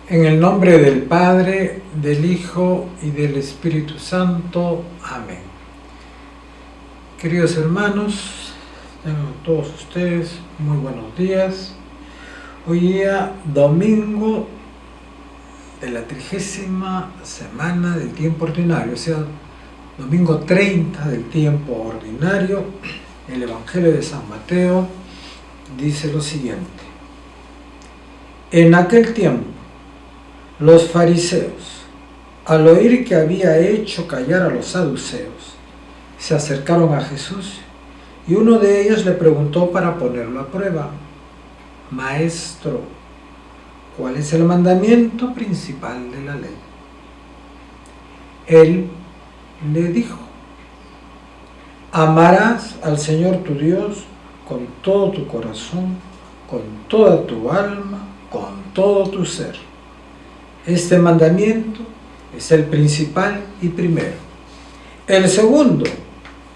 En el nombre del Padre, del Hijo y del Espíritu Santo. Amén. Queridos hermanos, tengan todos ustedes muy buenos días. Hoy día, domingo de la 30ª semana del tiempo ordinario, o sea, domingo 30 del tiempo ordinario. El Evangelio de San Mateo dice lo siguiente: en aquel tiempo, los fariseos, al oír que había hecho callar a los saduceos, se acercaron a Jesús y uno de ellos le preguntó para ponerlo a prueba: Maestro, ¿cuál es el mandamiento principal de la ley? Él le dijo: amarás al Señor tu Dios con todo tu corazón, con toda tu alma, con todo tu ser. Este mandamiento es el principal y primero. El segundo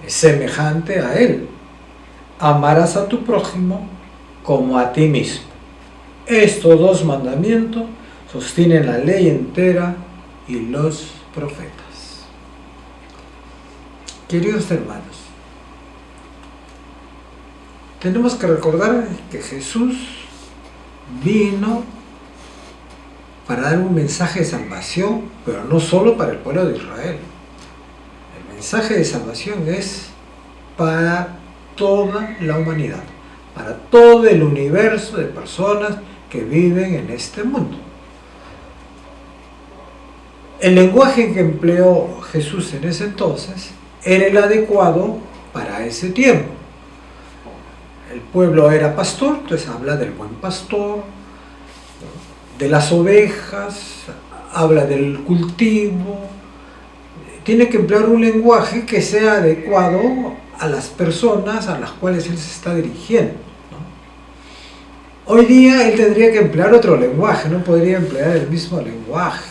es semejante a él: amarás a tu prójimo como a ti mismo. Estos dos mandamientos sostienen la ley entera y los profetas. Queridos hermanos, tenemos que recordar que Jesús vino para dar un mensaje de salvación, pero no solo para el pueblo de Israel. El mensaje de salvación es para toda la humanidad, para todo el universo de personas que viven en este mundo. El lenguaje que empleó Jesús en ese entonces era el adecuado para ese tiempo. El pueblo era pastor, entonces habla del buen pastor, de las ovejas, habla del cultivo. Tiene que emplear un lenguaje que sea adecuado a las personas a las cuales él se está dirigiendo, ¿no? Hoy día él tendría que emplear otro lenguaje, no podría emplear el mismo lenguaje.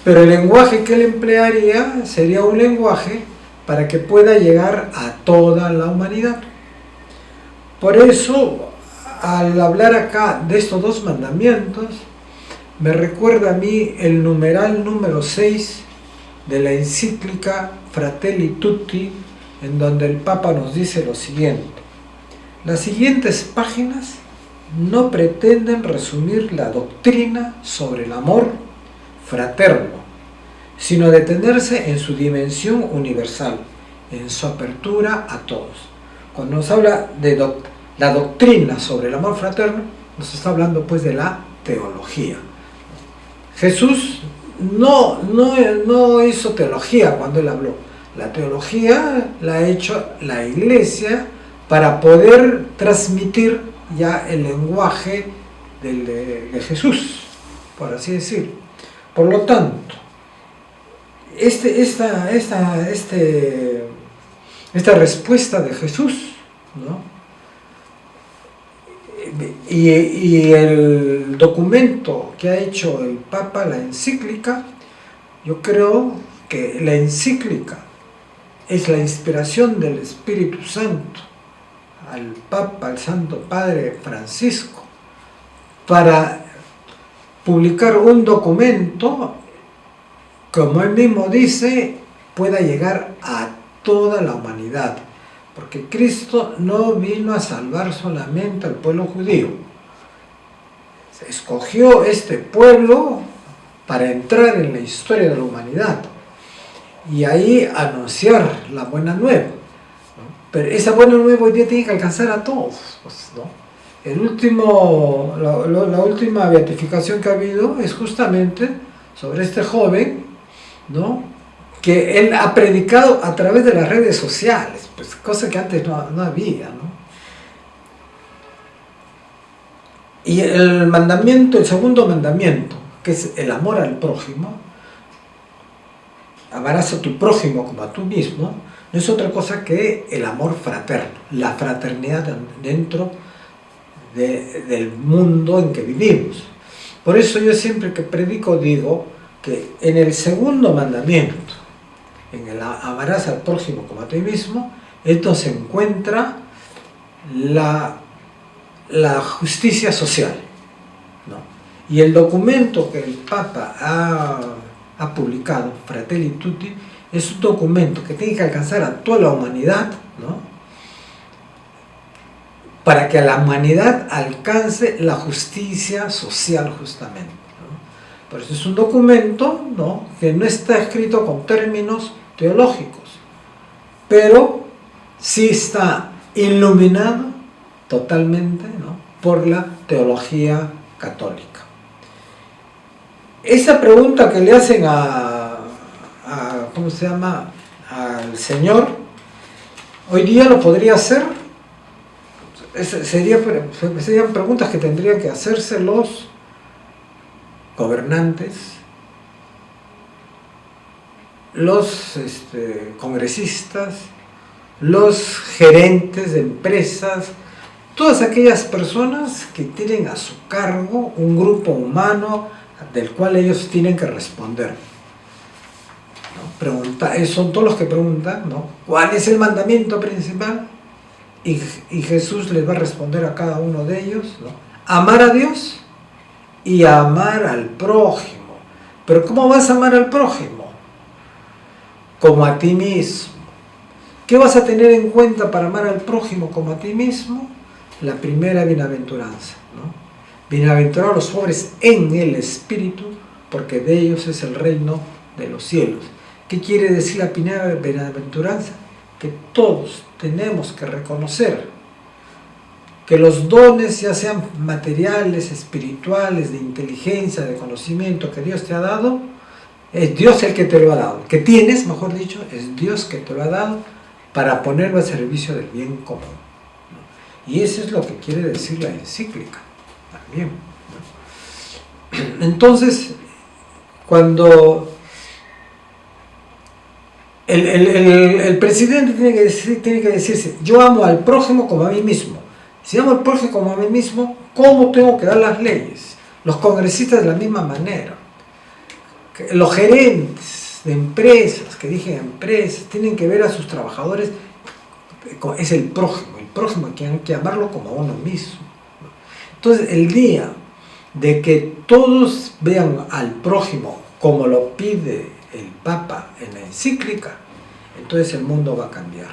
Pero el lenguaje que él emplearía sería un lenguaje para que pueda llegar a toda la humanidad. Por eso, al hablar acá de estos dos mandamientos, me recuerda a mí el numeral número 6 de la encíclica Fratelli Tutti, en donde el Papa nos dice lo siguiente: las siguientes páginas no pretenden resumir la doctrina sobre el amor fraterno, sino detenerse en su dimensión universal, en su apertura a todos. Cuando nos habla de la doctrina sobre el amor fraterno, nos está hablando pues de la teología. Jesús no hizo teología cuando él habló. La teología la ha hecho la Iglesia para poder transmitir ya el lenguaje de Jesús, por así decirlo. Por lo tanto, esta respuesta de Jesús, ¿no? Y el documento que ha hecho el Papa, la encíclica, yo creo que la encíclica es la inspiración del Espíritu Santo al Papa, al Santo Padre Francisco, para publicar un documento, como él mismo dice, pueda llegar a toda la humanidad. Porque Cristo no vino a salvar solamente al pueblo judío. Se escogió este pueblo para entrar en la historia de la humanidad y ahí anunciar la buena nueva, ¿no? Pero esa buena nueva hoy día tiene que alcanzar a todos, ¿no? La última beatificación que ha habido es justamente sobre este joven, ¿no?, que él ha predicado a través de las redes sociales, pues, cosa que antes no había, ¿no? Y el segundo mandamiento, que es el amor al prójimo, amarás a tu prójimo como a tú mismo, no es otra cosa que el amor fraterno, la fraternidad dentro del mundo en que vivimos. Por eso yo siempre que predico digo que en el segundo mandamiento, en el amarás al prójimo como a ti mismo, esto se encuentra la justicia social, ¿no? Y el documento que el Papa ha publicado, Fratelli Tutti, es un documento que tiene que alcanzar a toda la humanidad, ¿no? Para que la humanidad alcance la justicia social justamente, ¿no? Por eso es un documento, ¿no?, que no está escrito con términos teológicos, pero sí está iluminado totalmente, ¿no?, por la teología católica. Esa pregunta que le hacen ¿cómo se llama?, al Señor, hoy día lo podría hacer. Serían preguntas que tendrían que hacerse los gobernantes, los congresistas, los gerentes de empresas, todas aquellas personas que tienen a su cargo un grupo humano del cual ellos tienen que responder, ¿no? Son todos los que preguntan, ¿no?, ¿cuál es el mandamiento principal? Y Jesús les va a responder a cada uno de ellos, ¿no?, amar a Dios y amar al prójimo. Pero ¿cómo vas a amar al prójimo? Como a ti mismo. ¿Qué vas a tener en cuenta para amar al prójimo como a ti mismo? La primera bienaventuranza, ¿no? Bienaventurados los pobres en el espíritu, porque de ellos es el reino de los cielos. ¿Qué quiere decir la primera bienaventuranza? Que todos tenemos que reconocer que los dones, ya sean materiales, espirituales, de inteligencia, de conocimiento que Dios te ha dado, es Dios el que te lo ha dado. Que tienes, mejor dicho, es Dios que te lo ha dado para ponerlo al servicio del bien común, ¿no? Y eso es lo que quiere decir la encíclica también, ¿no? Entonces, cuando el presidente tiene que decirse, yo amo al prójimo como a mí mismo. Si amo al prójimo como a mí mismo, ¿cómo tengo que dar las leyes? Los congresistas de la misma manera. Los gerentes de empresas, que dije empresas, tienen que ver a sus trabajadores, es el prójimo hay que amarlo como a uno mismo. Entonces, el día de que todos vean al prójimo como lo pide el Papa en la encíclica, entonces el mundo va a cambiar,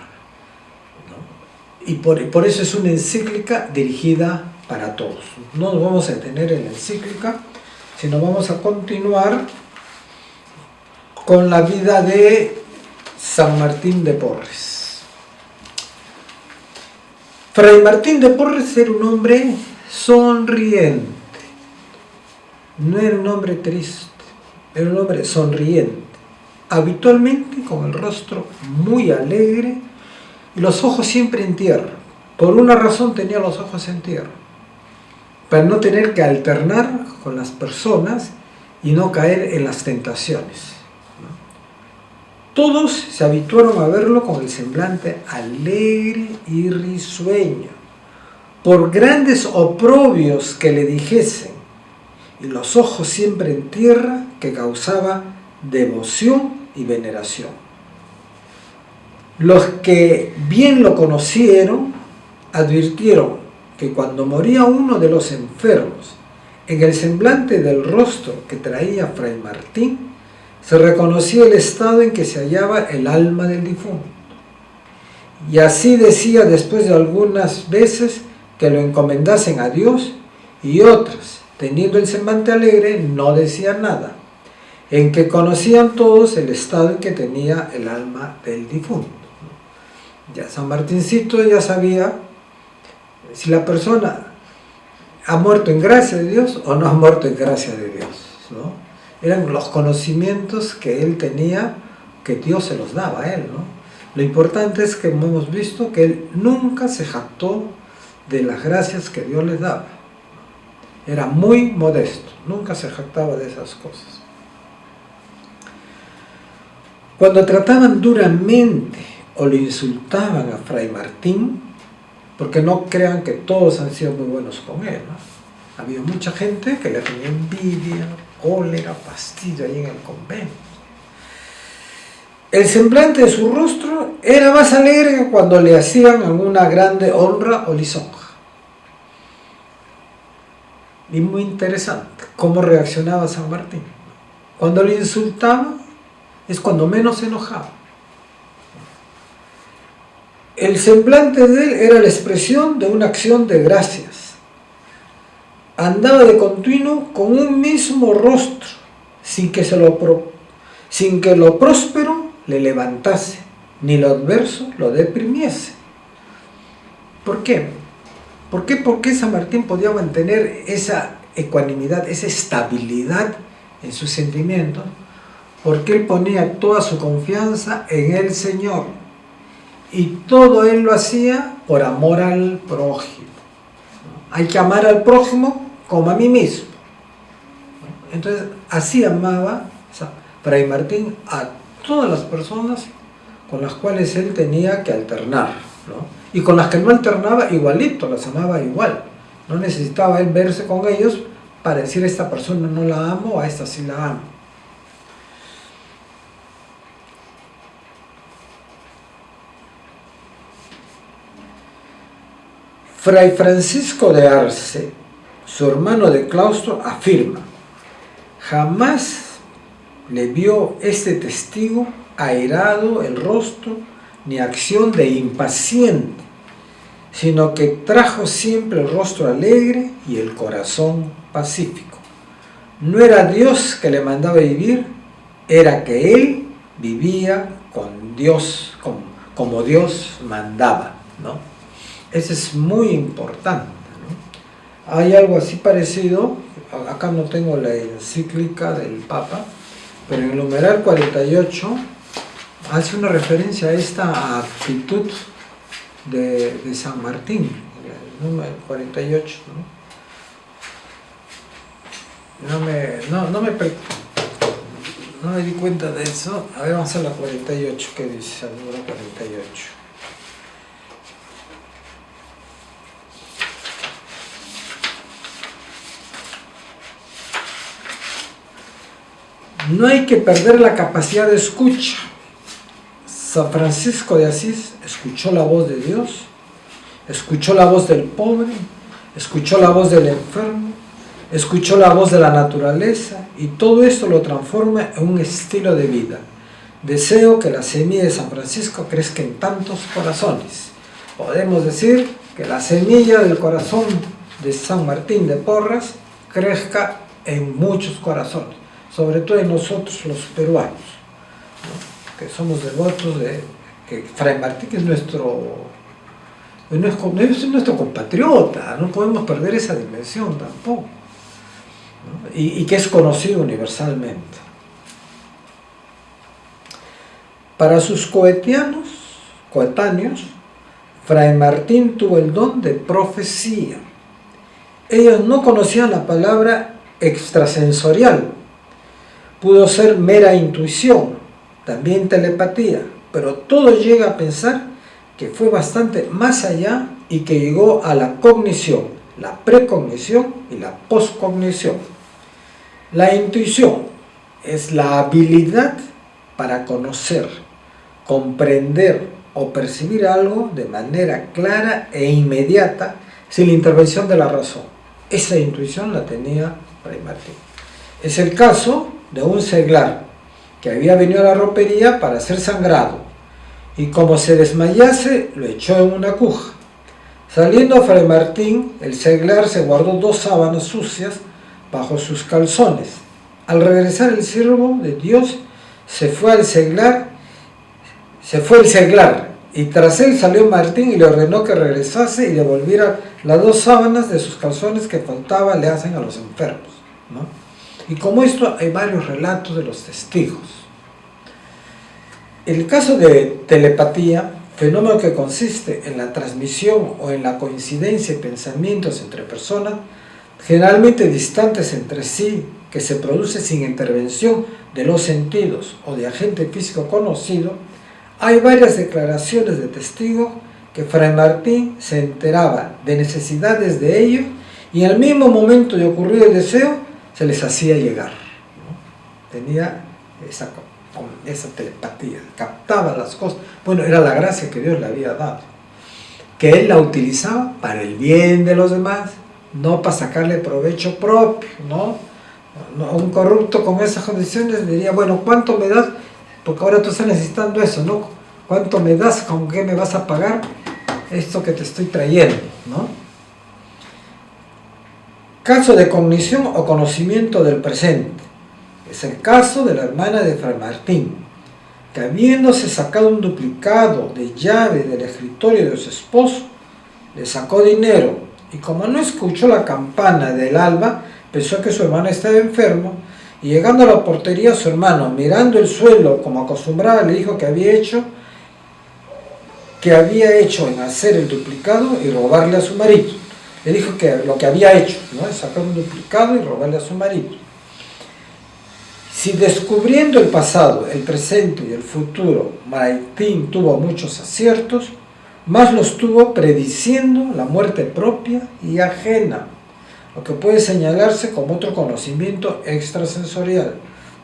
¿no? Y por eso es una encíclica dirigida para todos. No nos vamos a detener en la encíclica, sino vamos a continuar con la vida de San Martín de Porres. Fray Martín de Porres era un hombre sonriente, no era un hombre triste, era un hombre sonriente, habitualmente con el rostro muy alegre y los ojos siempre en tierra. Por una razón tenía los ojos en tierra, para no tener que alternar con las personas y no caer en las tentaciones, ¿no? Todos se habituaron a verlo con el semblante alegre y risueño, por grandes oprobios que le dijesen, y los ojos siempre en tierra, que causaba devoción y veneración. Los que bien lo conocieron advirtieron que cuando moría uno de los enfermos, en el semblante del rostro que traía Fray Martín, se reconocía el estado en que se hallaba el alma del difunto. Y así decía después de algunas veces que lo encomendasen a Dios, y otras, teniendo el semblante alegre, no decían nada, en que conocían todos el estado en que tenía el alma del difunto. Ya San Martincito ya sabía si la persona ha muerto en gracia de Dios o no ha muerto en gracia de Dios, ¿no? Eran los conocimientos que él tenía, que Dios se los daba a él, ¿no? Lo importante es que hemos visto que él nunca se jactó de las gracias que Dios les daba. Era muy modesto, nunca se jactaba de esas cosas. Cuando trataban duramente o lo insultaban a Fray Martín, porque no crean que todos han sido muy buenos con él, ¿no? Ha habido mucha gente que le tenía envidia, cólera, fastidio ahí en el convento. El semblante de su rostro era más alegre que cuando le hacían alguna grande honra o lisonja. Y muy interesante cómo reaccionaba San Martín. Cuando le insultaba es cuando menos se enojaba. El semblante de él era la expresión de una acción de gracias. Andaba de continuo con un mismo rostro, sin que lo próspero le levantase, ni lo adverso lo deprimiese. ¿Por qué? ¿Por qué San Martín podía mantener esa ecuanimidad, esa estabilidad en sus sentimientos? Porque él ponía toda su confianza en el Señor. Y todo él lo hacía por amor al prójimo. Hay que amar al prójimo como a mí mismo. Entonces, así amaba Fray Martín a todas las personas con las cuales él tenía que alternar, ¿no? Y con las que no alternaba, igualito, las amaba igual. No necesitaba él verse con ellos para decir a esta persona no la amo, a esta sí la amo. Fray Francisco de Arce, su hermano de claustro, afirma: jamás le vio este testigo airado el rostro ni acción de impaciente, sino que trajo siempre el rostro alegre y el corazón pacífico. No era Dios que le mandaba vivir, era que él vivía con Dios, como Dios mandaba, ¿no? Eso es muy importante, ¿no? Hay algo así parecido, acá no tengo la encíclica del Papa, pero en el numeral 48 hace una referencia a esta actitud de San Martín, el número 48, ¿no? No me di cuenta de eso. A ver, vamos a la 48, ¿qué dice el número 48? No hay que perder la capacidad de escucha. San Francisco de Asís escuchó la voz de Dios, escuchó la voz del pobre, escuchó la voz del enfermo, escuchó la voz de la naturaleza, y todo esto lo transforma en un estilo de vida. Deseo que la semilla de San Francisco crezca en tantos corazones. Podemos decir que la semilla del corazón de San Martín de Porres crezca en muchos corazones, sobre todo en nosotros los peruanos, ¿no? Que somos devotos de que Fray Martín es nuestro compatriota, no podemos perder esa dimensión tampoco, ¿no? Y que es conocido universalmente. Para sus coetáneos, Fray Martín tuvo el don de profecía. Ellos no conocían la palabra extrasensorial. Pudo ser mera intuición, también telepatía, pero todo llega a pensar que fue bastante más allá y que llegó a la cognición, la precognición y la poscognición. La intuición es la habilidad para conocer, comprender o percibir algo de manera clara e inmediata sin la intervención de la razón. Esa intuición la tenía Fray Martín. Es el caso de un seglar que había venido a la ropería para ser sangrado, y como se desmayase lo echó en una cuja. Saliendo Fray Martín, el seglar se guardó 2 sábanas sucias bajo sus calzones. Al regresar el siervo de Dios se fue el seglar, y tras él salió Martín y le ordenó que regresase y devolviera las 2 sábanas de sus calzones que faltaba, le hacen a los enfermos, ¿no? Y como esto hay varios relatos de los testigos. El caso de telepatía, fenómeno que consiste en la transmisión o en la coincidencia de pensamientos entre personas, generalmente distantes entre sí, que se produce sin intervención de los sentidos o de agente físico conocido, hay varias declaraciones de testigos que Fray Martín se enteraba de necesidades de ellos y al mismo momento de ocurrir el deseo, se les hacía llegar, ¿no? Tenía esa telepatía, captaba las cosas. Bueno, era la gracia que Dios le había dado, que él la utilizaba para el bien de los demás, no para sacarle provecho propio, ¿no? Un corrupto con esas condiciones diría, bueno, ¿cuánto me das? Porque ahora tú estás necesitando eso, ¿no? ¿Cuánto me das? ¿Con qué me vas a pagar esto que te estoy trayendo, ¿no? Caso de cognición o conocimiento del presente. Es el caso de la hermana de Fray Martín, que habiéndose sacado un duplicado de llave del escritorio de su esposo, le sacó dinero y como no escuchó la campana del alba, pensó que su hermano estaba enfermo y llegando a la portería su hermano, mirando el suelo como acostumbraba, le dijo que había hecho en hacer el duplicado y robarle a su marido. Le dijo que lo que había hecho, ¿no? Es sacar un duplicado y robarle a su marido. Si descubriendo el pasado, el presente y el futuro, Martín tuvo muchos aciertos, más los tuvo prediciendo la muerte propia y ajena, lo que puede señalarse como otro conocimiento extrasensorial,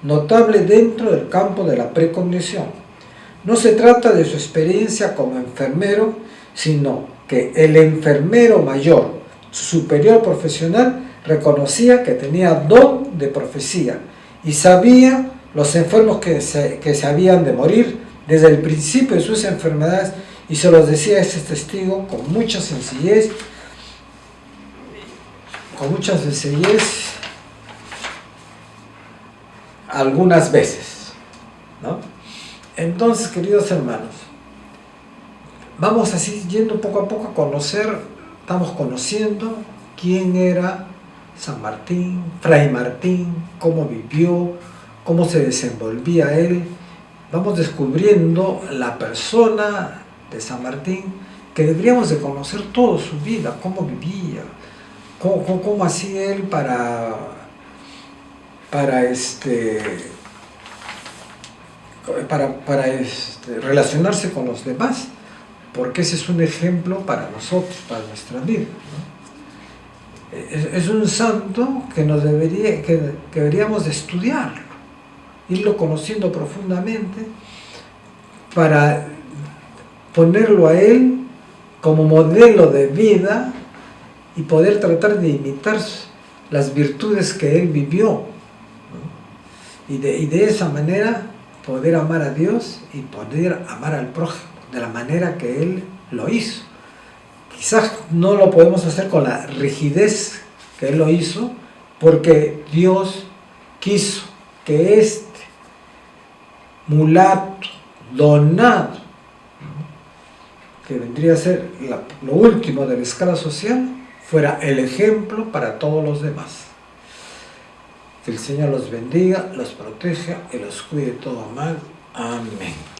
notable dentro del campo de la precognición. No se trata de su experiencia como enfermero, sino que el enfermero mayor, su superior profesional, reconocía que tenía don de profecía y sabía los enfermos que se habían de morir desde el principio de sus enfermedades y se los decía a ese testigo con mucha sencillez, algunas veces, ¿no? Entonces, queridos hermanos, vamos así yendo poco a poco a conocer, estamos conociendo quién era San Martín, Fray Martín, cómo vivió, cómo se desenvolvía él. Vamos descubriendo la persona de San Martín, que deberíamos de conocer toda su vida, cómo vivía, cómo hacía él para relacionarse con los demás, porque ese es un ejemplo para nosotros, para nuestra vida, ¿no? Es un santo que deberíamos de estudiarlo, irlo conociendo profundamente para ponerlo a él como modelo de vida y poder tratar de imitar las virtudes que él vivió, ¿no? Y de esa manera poder amar a Dios y poder amar al prójimo de la manera que él lo hizo. Quizás no lo podemos hacer con la rigidez que él lo hizo, porque Dios quiso que este mulato donado, que vendría a ser lo último de la escala social, fuera el ejemplo para todos los demás. Que el Señor los bendiga, los proteja y los cuide de todo mal. Amén.